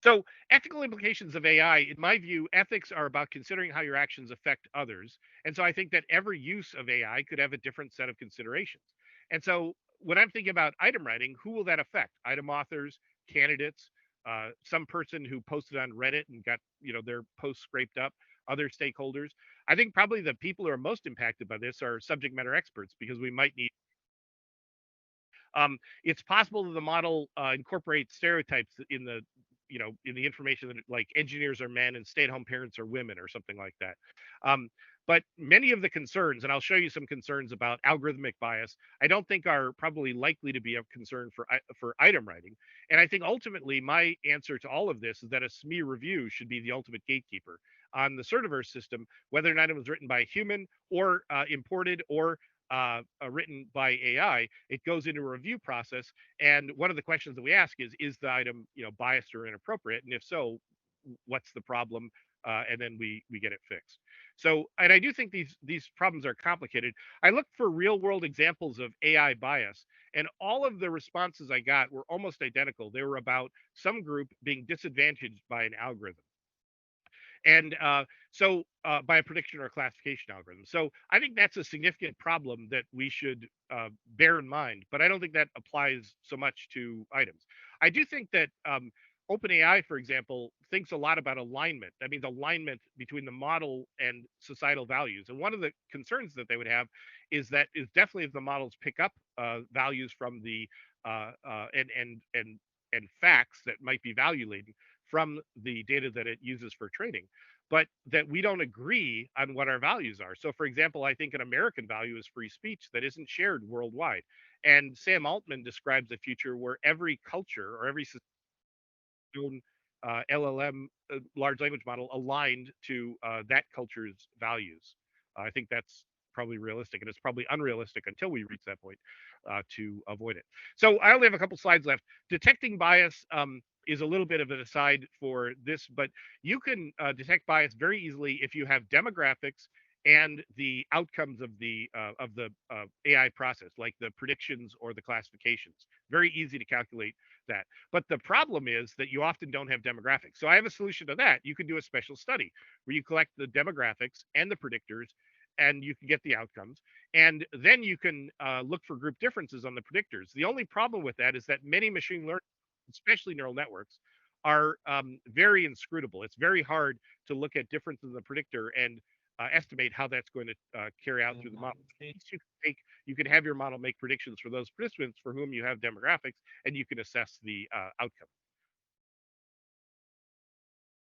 So, ethical implications of AI, in my view, ethics are about considering how your actions affect others. And so I think that every use of AI could have a different set of considerations. And so when I'm thinking about item writing, who will that affect? Item authors, candidates, some person who posted on Reddit and got, their post scraped up, other stakeholders. I think probably the people who are most impacted by this are subject matter experts because we might need it's possible that the model incorporates stereotypes in the information that like engineers are men and stay-at-home parents are women or something like that. Um, but many of the concerns, and I'll show you some concerns about algorithmic bias, I don't think are probably likely to be a concern for item writing. And I think ultimately my answer to all of this is that a SME review should be the ultimate gatekeeper on the Certiverse system, whether or not it was written by a human or imported or written by AI. It goes into a review process, and one of the questions that we ask is the item biased or inappropriate, and if so, what's the problem? And then we get it fixed. So, and I do think these problems are complicated. I looked for real world examples of AI bias, and all of the responses I got were almost identical. They were about some group being disadvantaged by an algorithm. And by a prediction or a classification algorithm. So I think that's a significant problem that we should bear in mind, but I don't think that applies so much to items. I do think that OpenAI, for example, thinks a lot about alignment. That means alignment between the model and societal values. And one of the concerns that they would have is definitely if the models pick up values from the and facts that might be value laden from the data that it uses for training, but that we don't agree on what our values are. So, for example, I think an American value is free speech that isn't shared worldwide. And Sam Altman describes a future where every culture or every own LLM, large language model, aligned to that culture's values. I think that's probably realistic, and it's probably unrealistic until we reach that point to avoid it. So I only have a couple slides left. Detecting bias is a little bit of an aside for this, but you can detect bias very easily if you have demographics and the outcomes of the AI process, like the predictions or the classifications. Very easy to calculate that. But the problem is that you often don't have demographics. So I have a solution to that. You can do a special study where you collect the demographics and the predictors, and you can get the outcomes. And then you can look for group differences on the predictors. The only problem with that is that many machine learning, especially neural networks, are very inscrutable. It's very hard to look at differences in the predictor and estimate how that's going to carry out through the model. At least you can have your model make predictions for those participants for whom you have demographics, and you can assess the outcome.